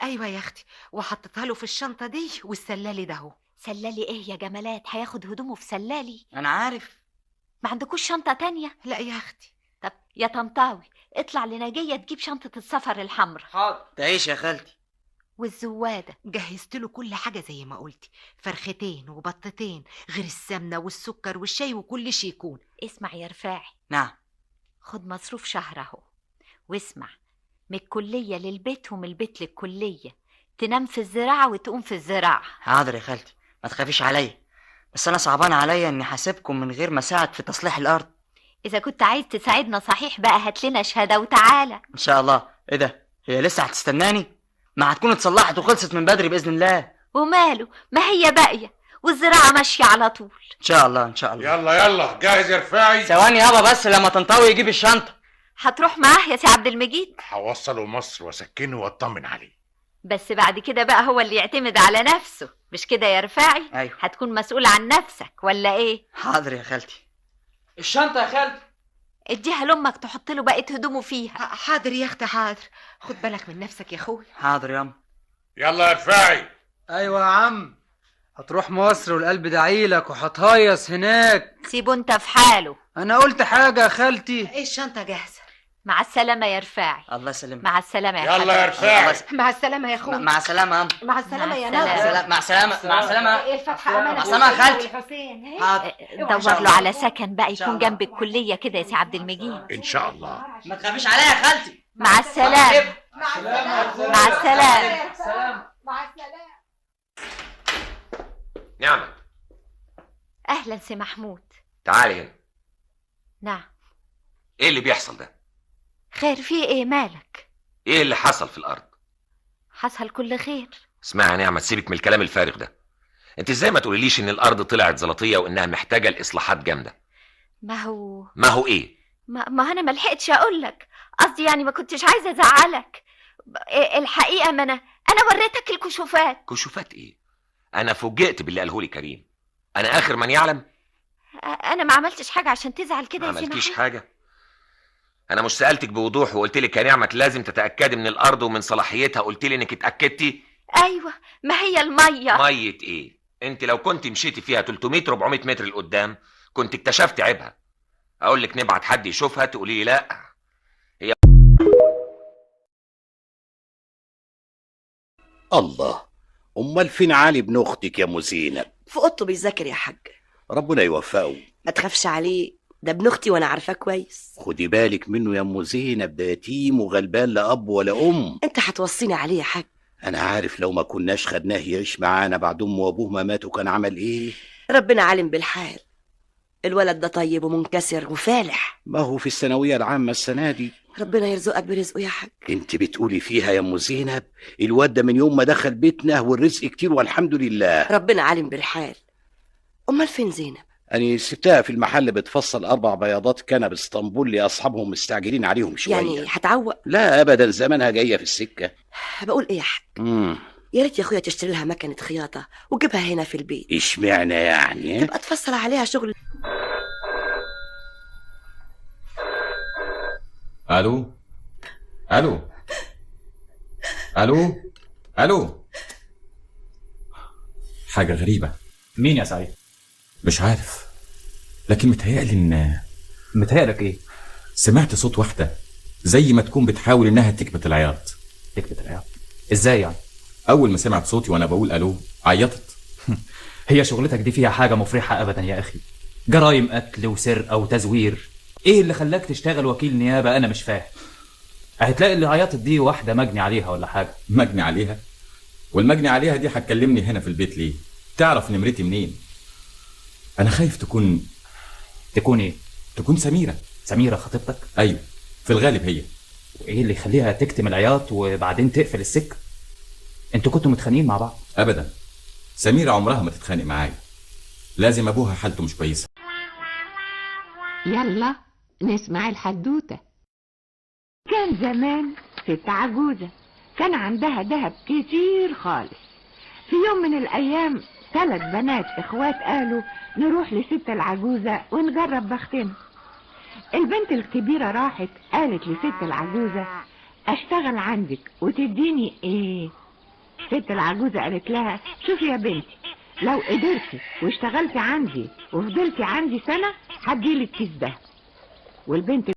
ايوه يا اختي، وحطيتها له في الشنطه دي والسلالي ده اهو. سلالي ايه يا جمالات؟ هياخد هدومه في سلالي؟ انا عارف. ما عندكوش شنطة تانية؟ لا يا اختي. طب يا طنطاوي اطلع لنجية تجيب شنطة السفر الحمراء. حاضر تعيش يا خالتي. والزوادة جهزت له كل حاجه زي ما قلتي، فرختين وبطتين غير السمنه والسكر والشاي وكل شيء يكون. اسمع يا رفاعي، نعم. خد مصروف شهر اهو، واسمع، من الكلية للبيت ومن البيت للكلية، تنام في الزراعة وتقوم في الزراعة. حاضر يا خالتي، ما تخافيش عليا، بس انا صعبان عليا اني حاسبكم من غير ما اساعد في تصليح الارض. إذا كنت عايز تساعدنا صحيح بقى هات لنا شهادة وتعالى. ان شاء الله. ايه ده، هي لسه هتستناني؟ ما هتكون اتصلحت وخلصت من بدري باذن الله. وماله، ما هي باقية والزراعة ماشية على طول. ان شاء الله ان شاء الله. يلا يلا جاهز يا رفاعي؟ ثواني يابا بس لما تنطوي يجيب الشنطه. هتروح معاه يا سي عبد المجيد؟ هوصله مصر واسكنه واطمن عليه. بس بعد كده بقى هو اللي يعتمد على نفسه، مش كده يا رفاعي؟ ايوه. هتكون مسؤول عن نفسك ولا ايه؟ حاضر يا خالتي. الشنطه يا خالتي. اديها لامك تحط له بقيه هدومه فيها. حاضر يا اختي حاضر، خد بالك من نفسك يا اخوي. حاضر ياما. يلا يا رفاعي. ايوه يا عم، هتروح مصر والقلب دعيلك وهتهيص هناك. سيبه انت في حاله. انا قلت حاجه يا خالتي؟ ايه الشنطه جاهزه. مع السلامه يا رفاعي. الله يسلمك. مع السلامه يا يلا يا رفاعي. مع السلامه يا اخوي. مع السلامه يا مع السلامه يا مع ناس. السلامة. مع السلامه مع السلامه. الفتحه امانه. مع السلامه يا خالتي. والحسين. حاضر. دور له على سكن بقى يكون جنب الكليه كده يا سي عبد المجيد. ان شاء الله. ما تخافيش عليا يا خالتي. مع السلامه. مع السلامه. مع السلامه. مع السلامه. نعمة، اهلا سي محمود. تعالي هنا. نعم. ايه اللي بيحصل ده؟ خير، في ايه؟ مالك؟ ايه اللي حصل في الارض؟ حصل كل خير. اسمعي يا نعمة، سيبك من الكلام الفارغ ده. انت ازاي ما تقوليليش ان الارض طلعت زلطية وانها محتاجة لاصلاحات جامدة؟ ما هو ايه؟ ما انا ما لحقتش اقول لك، قصدي يعني ما كنتش عايزه ازعلك. الحقيقه ما انا وريتك الكشوفات. كشوفات ايه؟ انا فوجئت باللي قاله لي كريم. انا اخر من يعلم. انا ما عملتش حاجه عشان تزعل كده ما يا سي عملتيش محمود. حاجة. انا مش سألتك بوضوح وقلت لك يا نعمة لازم تتأكدي من الارض ومن صلاحيتها، قلت لي انك اتأكدتي. ايوه، ما هي الميه. مية ايه؟ انت لو كنت مشيتي فيها 300 400 متر لقدام كنت اكتشفت عيبها. اقول لك نبعت حد يشوفها تقولي لي لا. هي الله، امال فين علي ابن اختك يا ام زينب؟ في اوضته بيذاكر يا حاج. ربنا يوفقه. ما تخافش عليه، ده ابن اختي وانا عارفاه كويس. خدي بالك منه يا ام زينب، ده يتيم وغلبان لا اب ولا ام. انت هتوصيني عليه يا حاج. انا عارف لو ما كناش خدناه يعيش معانا بعد امه وابوه ما ماتوا كان عمل ايه. ربنا عالم بالحال. الولد ده طيب ومنكسر وفالح. ما هو في الثانويه العامه السنه دي. ربنا يرزقك برزقه يا حاج. انت بتقولي فيها يا ام زينب؟ الواد ده من يوم ما دخل بيتنا والرزق كتير والحمد لله. ربنا عالم بالحال. امال فين زينب؟ أنا سبتها في المحل بتفصل 4 بياضات كنب اسطنبول لأصحابهم مستعجلين عليهم شوية. يعني هتعوق؟ لا أبدا، زمانها جاية في السكة. بقول ايه يا حاج، يا ريت يا اخويا تشتري لها مكنه خياطه وجيبها هنا في البيت. اشمعنى يعني؟ تبقى تفصل عليها شغل. الو الو الو الو. حاجة غريبة. مين يا سعيد؟ مش عارف، لكن متهيألي ان متهيألك ايه؟ سمعت صوت واحدة زي ما تكون بتحاول انها تكبت العياط. تكبت العياط؟ ازاي يعني؟ اول ما سمعت صوتي وانا بقول الو عيطت. هي شغلتك دي فيها حاجة مفرحة ابدا يا اخي؟ جرايم قتل وسرقة وتزوير. ايه اللي خلاك تشتغل وكيل نيابة؟ انا مش فاهم. هتلاقي اللي عيطت دي واحدة مجني عليها ولا حاجة. مجني عليها؟ والمجني عليها دي هتكلمني هنا في البيت ليه؟ تعرف نمرتي منين؟ انا خايف تكون ايه؟ تكون سميرة. سميرة خطيبتك؟ ايوه في الغالب هي. وايه اللي يخليها تكتم العياط وبعدين تقفل السكة؟ انتوا كنتوا متخانقين مع بعض؟ ابدا، سميرة عمرها ما تتخانق معايا، لازم ابوها حالته مش كويسة. يلا نسمع الحدوتة. كان زمان ست عجوزة كان عندها دهب كتير خالص. في يوم من الأيام 3 بنات إخوات قالوا نروح لست العجوزة ونجرب بختنا. البنت الكبيرة راحت قالت لست العجوزة أشتغل عندك وتديني إيه؟ الست العجوزة قالت لها شوفي يا بنتي، لو قدرتي واشتغلتي عندي وفضلتي عندي سنة هديلك كيس ده. والبنت